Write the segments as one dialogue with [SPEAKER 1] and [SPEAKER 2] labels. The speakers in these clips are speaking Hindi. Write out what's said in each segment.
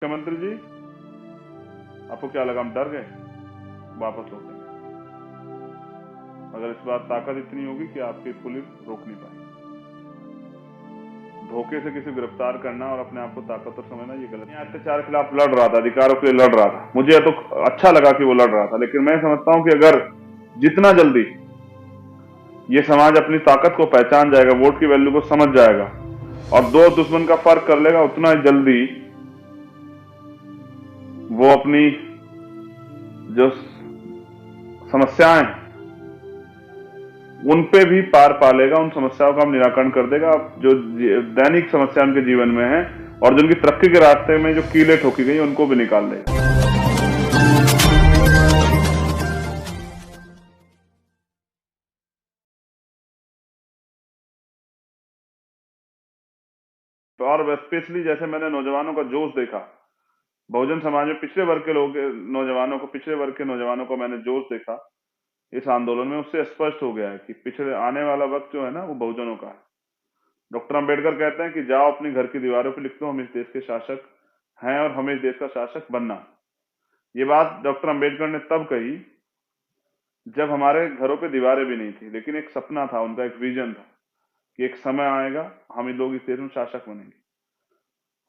[SPEAKER 1] मुख्यमंत्री जी, आपको क्या लगा हम डर गए? वापस लौटेंगे। अगर इस बार ताकत इतनी होगी कि आपकी पुलिस रोक नहीं पाएगी। धोखे से किसी गिरफ्तार करना और अपने आप को ताकतवर समझना ये गलत है। अत्याचार के खिलाफ लड़ रहा था, अधिकारों के लिए लड़ रहा था। मुझे तो अच्छा लगा कि वो लड़ रहा था, लेकिन मैं समझता हूं कि अगर जितना जल्दी ये समाज अपनी ताकत को पहचान जाएगा, वोट की वैल्यू को समझ जाएगा और दो दुश्मन का फर्क कर लेगा, उतना जल्दी वो अपनी जो समस्याएं उन पे भी पार पा लेगा, उन समस्याओं का हम निराकरण कर देगा। जो दैनिक समस्या उनके जीवन में है और जो उनकी तरक्की के रास्ते में जो कीलें ठोकी गई उनको भी निकाल देगा। और स्पेशली जैसे मैंने नौजवानों का जोश देखा, बहुजन समाज में पिछड़े वर्ग के लोग नौजवानों को पिछड़े वर्ग के नौजवानों को मैंने जोश देखा इस आंदोलन में, उससे स्पष्ट हो गया है कि पिछड़े आने वाला वक्त जो है ना वो बहुजनों का है। डॉक्टर अंबेडकर कहते हैं कि जाओ अपनी घर की दीवारों पर लिख दो, हम इस देश के शासक हैं और हमें इस देश का शासक बनना। ये बात डॉक्टर अंबेडकर ने तब कही जब हमारे घरों पे दीवारें भी नहीं थी, लेकिन एक सपना था उनका, एक विजन था कि एक समय आएगा हम लोग इस देश में शासक बनेंगे।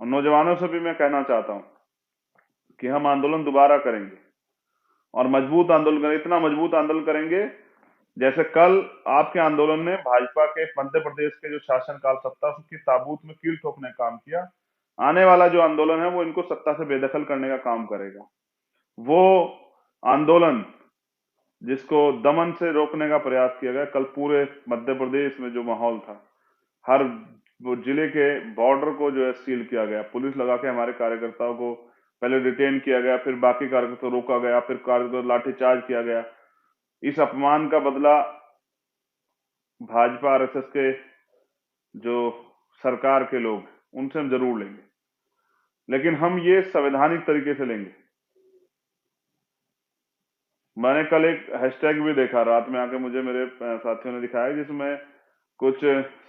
[SPEAKER 1] और नौजवानों से भी मैं कहना चाहता हूं कि हम आंदोलन दोबारा करेंगे और मजबूत आंदोलन करेंगे, इतना मजबूत आंदोलन करेंगे जैसे कल आपके आंदोलन ने भाजपा के मध्य प्रदेश के जो शासनकाल सत्ता की ताबूत में कील ठोकने का काम किया। आने वाला जो आंदोलन है वो इनको सत्ता से बेदखल करने का काम करेगा। वो आंदोलन जिसको दमन से रोकने का प्रयास किया गया, कल पूरे मध्य प्रदेश में जो माहौल था, हर वो जिले के बॉर्डर को जो है सील किया गया, पुलिस लगा के हमारे कार्यकर्ताओं को पहले डिटेन किया गया, फिर बाकी कार्यकर्ताओं को रोका गया, फिर कार्यकर्ताओं लाठीचार्ज किया गया। इस अपमान का बदला भाजपा आरएसएस के जो सरकार के लोग उनसे हम जरूर लेंगे, लेकिन हम ये संवैधानिक तरीके से लेंगे। मैंने कल एक हैशटैग भी देखा, रात में आके मुझे मेरे साथियों ने दिखाया, जिसमें कुछ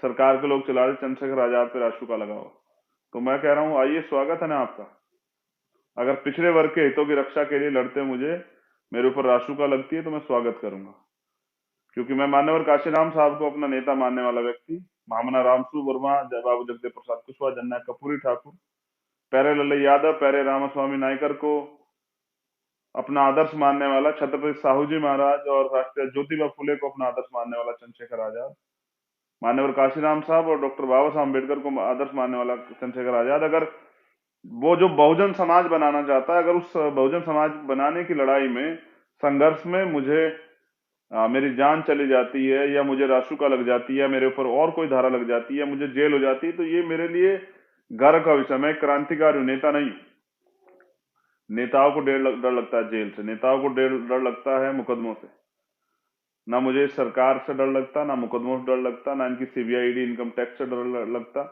[SPEAKER 1] सरकार के लोग चला रहे चंद्रशेखर आजाद पे राशु का लगाओ। तो मैं कह रहा हूं आइए, स्वागत है ना आपका। अगर पिछड़े वर्ग के हितों की रक्षा के लिए लड़ते मुझे मेरे ऊपर राशु का लगती है तो मैं स्वागत करूंगा, क्योंकि मैं मान्यवर काशीराम साहब को अपना नेता मानने वाला व्यक्ति, महामना रामसू वर्मा, बाबू जगदेव प्रसाद कुशवाहा, जननायक कपूरी ठाकुर, प्यारे लल्लू यादव, प्यारे रामास्वामी नायकर को अपना आदर्श मानने वाला छत्रपति साहू जी महाराज और राष्ट्रीय ज्योतिबा फुले को अपना आदर्श मानने वाला चंद्रशेखर आजाद, मान्यवर काशीराम साहब और डॉक्टर बाबा साहब अम्बेडकर को आदर्श मानने वाला चंद्रशेखर आजाद, अगर वो जो बहुजन समाज बनाना चाहता है, अगर उस बहुजन समाज बनाने की लड़ाई में, संघर्ष में मुझे मेरी जान चली जाती है या मुझे राशु का लग जाती है, मेरे ऊपर और कोई धारा लग जाती है, मुझे जेल हो जाती है, तो ये मेरे लिए गर्व का विषय। मैं क्रांतिकारी हूं, नेता नहीं। नेताओं को डर लगता है जेल से, नेताओं को डर लगता है मुकदमों से। ना मुझे सरकार से डर लगता, ना मुकदमों से डर लगता, ना इनकी सीबीआई ईडी इनकम टैक्स से डर लगता,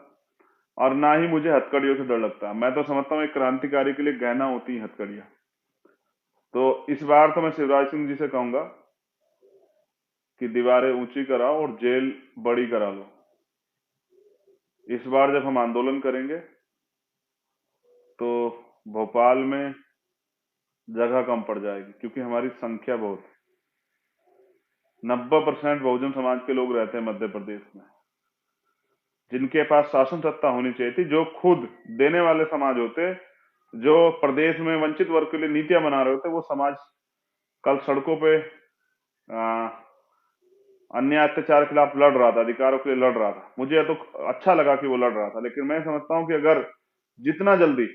[SPEAKER 1] और ना ही मुझे हथकड़ियों से डर लगता। मैं तो समझता हूँ एक क्रांतिकारी के लिए गहना होती है हथकड़ियां। तो इस बार तो मैं शिवराज सिंह जी से कहूंगा कि दीवारें ऊंची कराओ और जेल बड़ी करा लो। इस बार जब हम आंदोलन करेंगे तो भोपाल में जगह कम पड़ जाएगी, क्योंकि हमारी संख्या बहुत है। 90% बहुजन समाज के लोग रहते हैं मध्य प्रदेश में, जिनके पास शासन सत्ता होनी चाहिए थी, जो खुद देने वाले समाज होते, जो प्रदेश में वंचित वर्ग के लिए नीतियां बना रहे होते, वो समाज कल सड़कों पे अन्याय अत्याचार के खिलाफ लड़ रहा था, अधिकारों के लिए लड़ रहा था। मुझे तो अच्छा लगा कि वो लड़ रहा था, लेकिन मैं समझता हूं कि अगर जितना जल्दी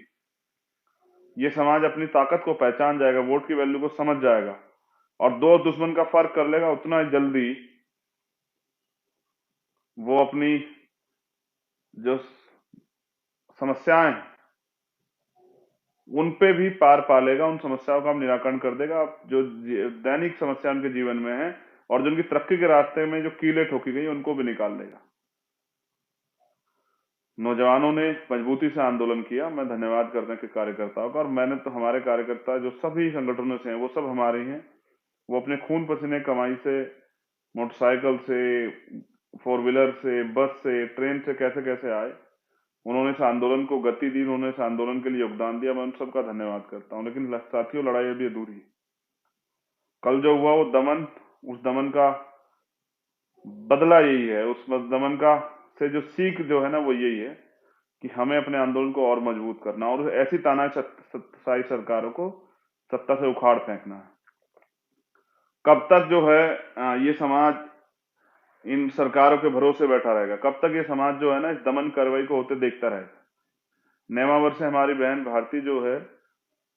[SPEAKER 1] ये समाज अपनी ताकत को पहचान जाएगा, वोट की वैल्यू को समझ जाएगा और दो दुश्मन का फर्क कर लेगा, उतना जल्दी वो अपनी जो समस्याएं उन पे भी पार पा लेगा, उन समस्याओं का हम निराकरण कर देगा। जो दैनिक समस्या उनके जीवन में है और जो उनकी तरक्की के रास्ते में जो कीलें ठोकी गई उनको भी निकाल देगा। नौजवानों ने मजबूती से आंदोलन किया, मैं धन्यवाद करते हैं कि कार्यकर्ताओं का। और मैंने तो, हमारे कार्यकर्ता जो सभी संगठनों से हैं वो सब हमारे ही हैं, वो अपने खून पसीने कमाई से, मोटरसाइकिल से, फोर व्हीलर से, बस से, ट्रेन से, कैसे कैसे आए उन्होंने इस आंदोलन को गति दी, उन्होंने इस आंदोलन के लिए योगदान दिया, मैं उन सबका धन्यवाद करता हूँ। लेकिन साथियों, लड़ाई अभी अधूरी है। कल जो हुआ वो दमन, उस दमन का बदला यही है, उस दमन का से जो सीख जो है ना वो यही है कि हमें अपने आंदोलन को और मजबूत करना और ऐसी तानाशाही सरकारों को सत्ता से उखाड़ फेंकना है। कब तक जो है ये समाज इन सरकारों के भरोसे बैठा रहेगा? कब तक ये समाज जो है ना इस दमन कार्रवाई को होते देखता रहेगा? नेमावर से हमारी बहन भारती जो है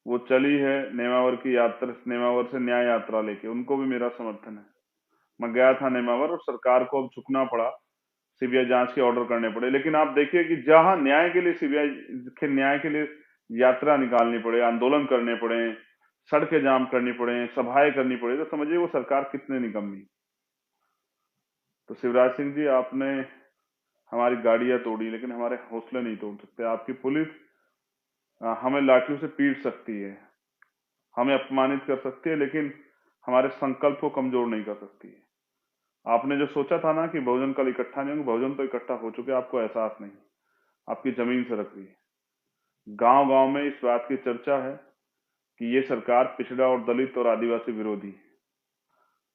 [SPEAKER 1] वो चली है नेमावर की यात्रा, नेमावर से न्याय यात्रा लेके, उनको भी मेरा समर्थन है। मैं गया था नेमावर और सरकार को अब झुकना पड़ा, सीबीआई जांच के ऑर्डर करने पड़े। लेकिन आप देखिए कि जहां न्याय के लिए सीबीआई के न्याय के लिए यात्रा निकालनी पड़े, आंदोलन करने पड़े, सड़कें जाम करनी पड़े, सभाएं करनी पड़े, तो समझिए वो सरकार कितने निकम्मी। तो शिवराज सिंह जी, आपने हमारी गाड़ियां तोड़ी लेकिन हमारे हौसले नहीं तोड़ सकते। आपकी पुलिस हमें लाठियों से पीट सकती है, हमें अपमानित कर सकती है, लेकिन हमारे संकल्प को कमजोर नहीं कर सकती है। आपने जो सोचा था ना कि बहुजन कल इकट्ठा नहीं होंगे, बहुजन तो इकट्ठा हो चुके, आपको एहसास नहीं, आपकी जमीन से रख रही है। गांव गांव में इस बात की चर्चा है कि ये सरकार पिछड़ा और दलित और आदिवासी विरोधी है।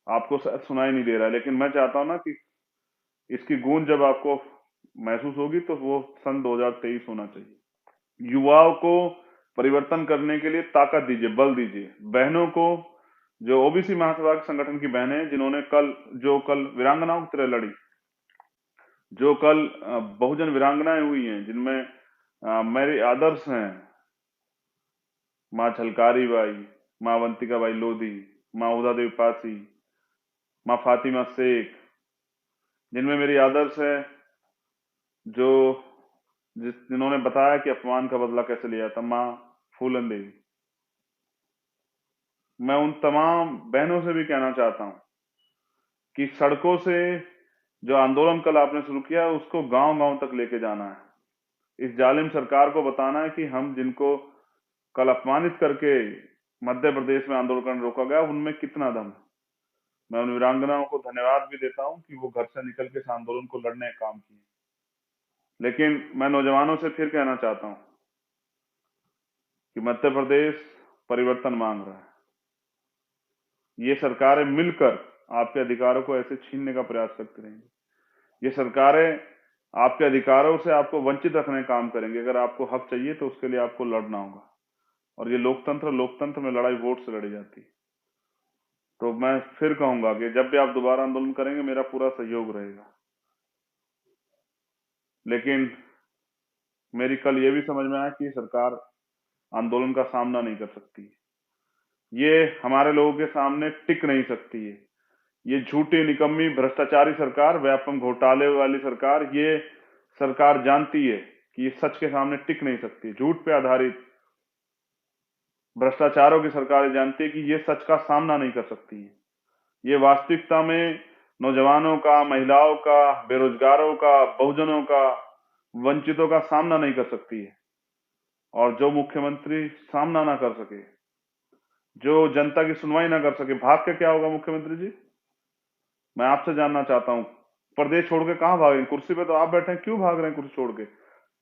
[SPEAKER 1] आपको शायद सुनाई नहीं दे रहा है, लेकिन मैं चाहता हूं ना कि इसकी गूंज जब आपको महसूस होगी तो वो सन 2023 होना चाहिए। युवाओं को परिवर्तन करने के लिए ताकत दीजिए, बल दीजिए। बहनों को, जो ओबीसी महासभा के संगठन की बहनें जिन्होंने कल वीरांगनाओं की तरह लड़ी, जो कल बहुजन वीरांगनाएं हुई हैं, जिनमें मेरे आदर्श हैं माँ झलकारी बाई, माँ अवंतिका बाई लोधी, माँ उदा देवी पासी, माँ फातिमा शेख, जिनमें मेरी आदर्श है, जो जिन्होंने बताया कि अपमान का बदला कैसे लिया था, माँ फूलन देवी। मैं उन तमाम बहनों से भी कहना चाहता हूं कि सड़कों से जो आंदोलन कल आपने शुरू किया उसको गांव गांव तक लेके जाना है। इस जालिम सरकार को बताना है कि हम जिनको कल अपमानित करके मध्य प्रदेश में आंदोलन करने रोका गया, उनमें कितना दम है। मैं उन वीरांगनाओं को धन्यवाद भी देता हूं कि वो घर से निकल के इस आंदोलन को लड़ने का काम किए। लेकिन मैं नौजवानों से फिर कहना चाहता हूं कि मध्य प्रदेश परिवर्तन मांग रहा है। ये सरकारें मिलकर आपके अधिकारों को ऐसे छीनने का प्रयास करती रहेंगी। ये सरकारें आपके अधिकारों से आपको वंचित रखने का काम करेंगे। अगर आपको हक चाहिए तो उसके लिए आपको लड़ना होगा। और ये लोकतंत्र में लड़ाई वोट से लड़ी जाती है। तो मैं फिर कहूंगा कि जब भी आप दोबारा आंदोलन करेंगे, मेरा पूरा सहयोग रहेगा। लेकिन मेरी कल ये भी समझ में आया कि सरकार आंदोलन का सामना नहीं कर सकती, ये हमारे लोगों के सामने टिक नहीं सकती है। ये झूठी, निकम्मी, भ्रष्टाचारी सरकार, व्यापक घोटाले वाली सरकार, ये सरकार जानती है कि ये सच के सामने टिक नहीं सकती। झूठ पे आधारित भ्रष्टाचारों की सरकार जानती है कि ये सच का सामना नहीं कर सकती है। ये वास्तविकता में नौजवानों का, महिलाओं का, बेरोजगारों का, बहुजनों का, वंचितों का सामना नहीं कर सकती है। और जो मुख्यमंत्री सामना ना कर सके, जो जनता की सुनवाई ना कर सके, भाग के क्या होगा मुख्यमंत्री जी? मैं आपसे जानना चाहता हूं, प्रदेश छोड़ के कहां भाग रहे हैं? कुर्सी पे तो आप बैठे हैं, क्यों भाग रहे हैं कुर्सी छोड़ के?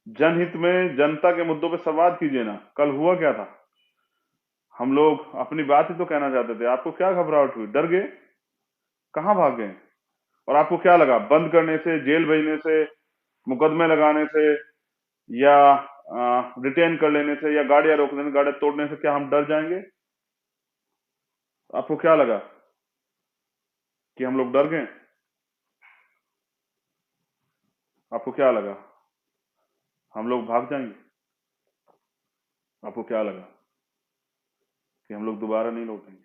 [SPEAKER 1] जनहित में, जनता के मुद्दों पे संवाद कीजिए ना। कल हुआ क्या था? हम लोग अपनी बात ही तो कहना चाहते थे। आपको क्या घबराहट हुई? डर गए? कहां भाग गए? और आपको क्या लगा बंद करने से, जेल भेजने से, मुकदमे लगाने से, या रिटेन कर लेने से, या गाड़ियां रोक देने, गाड़ियां तोड़ने से क्या हम डर जाएंगे? आपको क्या लगा कि हम लोग डर गए? आपको क्या लगा हम लोग भाग जाएंगे? आपको क्या लगा कि हम लोग दोबारा नहीं लौटेंगे?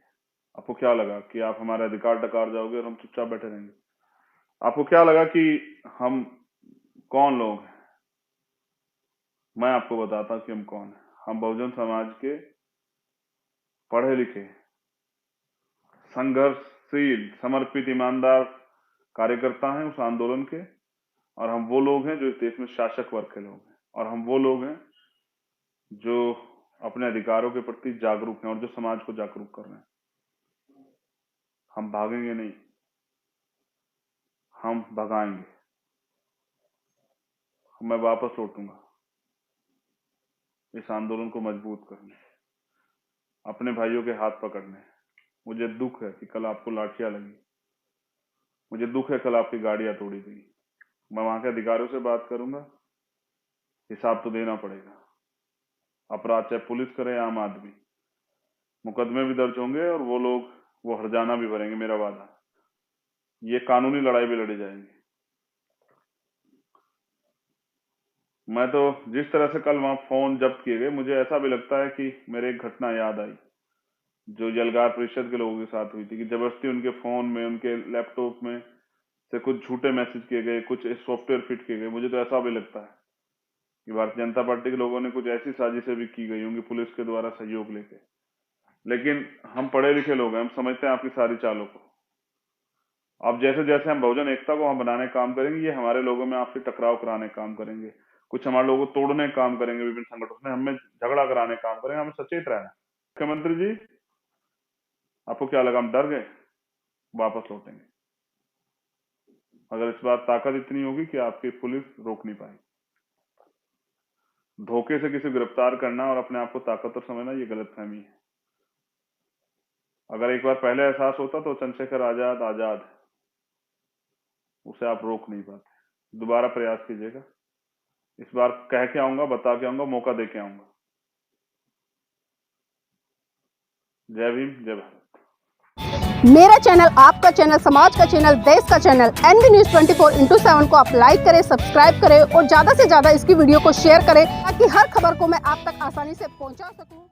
[SPEAKER 1] आपको क्या लगा कि आप हमारे अधिकार डकार जाओगे और हम चुपचाप बैठे रहेंगे? आपको क्या लगा कि हम कौन लोग हैं? मैं आपको बताता हूं कि हम कौन हैं। हम बहुजन समाज के पढ़े लिखे, संघर्षशील, समर्पित, ईमानदार कार्यकर्ता हैं उस आंदोलन के। और हम वो लोग हैं जो इस देश में शासक वर्ग के लोग हैं। और हम वो लोग हैं जो अपने अधिकारों के प्रति जागरूक हैं और जो समाज को जागरूक कर रहे हैं। हम भागेंगे नहीं, हम भगाएंगे। मैं वापस लौटूंगा। इस आंदोलन को मजबूत करने, अपने भाइयों के हाथ पकड़ने। मुझे दुख है कि कल आपको लाठियां लगी, मुझे दुख है कल आपकी गाड़ियां तोड़ी गई। मैं वहां के अधिकारियों से बात करूंगा, हिसाब तो देना पड़ेगा। अपराध चाहे पुलिस करे या आम आदमी, मुकदमे भी दर्ज होंगे और वो लोग वो हर्जाना भी भरेंगे, मेरा वादा। ये कानूनी लड़ाई भी लड़ी जाएगी। मैं तो जिस तरह से कल वहां फोन जब्त किए गए, मुझे ऐसा भी लगता है कि मेरे एक घटना याद आई जो यलगार परिषद के लोगों के साथ हुई थी, कि जबरदस्ती उनके फोन में, उनके लैपटॉप में से कुछ झूठे मैसेज किए गए, कुछ सॉफ्टवेयर फिट किए गए। मुझे तो ऐसा भी लगता है कि भारतीय जनता पार्टी के लोगों ने कुछ ऐसी साजिशें भी की गई होंगी पुलिस के द्वारा सहयोग लेके। लेकिन हम पढ़े लिखे लोग हैं, हम समझते हैं आपकी सारी चालों को। अब जैसे जैसे हम बहुजन एकता को हम बनाने का काम करेंगे, ये हमारे लोगों में आपसे टकराव कराने का काम करेंगे, कुछ हमारे लोगों को तोड़ने का काम करेंगे, विभिन्न संगठनों में हमें झगड़ा कराने का काम करेंगे। हमें सचेत रहना। मुख्यमंत्री जी, आपको क्या लगा हम डर गए? वापस लौटेंगे। अगर इस बार ताकत इतनी होगी कि आपकी पुलिस रोक नहीं पाएगी। धोखे से किसी गिरफ्तार करना और अपने आप को ताकतवर समझना, ये गलतफहमी है। अगर एक बार पहले एहसास होता तो चंद्रशेखर आजाद आजाद है, उसे आप रोक नहीं पाते। दोबारा प्रयास कीजिएगा। इस बार कह के आऊंगा, बता के आऊंगा, मौका दे के आऊंगा। जय भीम, जय भारत।
[SPEAKER 2] मेरा चैनल, आपका चैनल, समाज का चैनल, देश का चैनल NV News 24/7 को आप लाइक करें, सब्सक्राइब करें और ज्यादा से ज्यादा इसकी वीडियो को शेयर करें ताकि हर खबर को मैं आप तक आसानी से पहुंचा सकूं।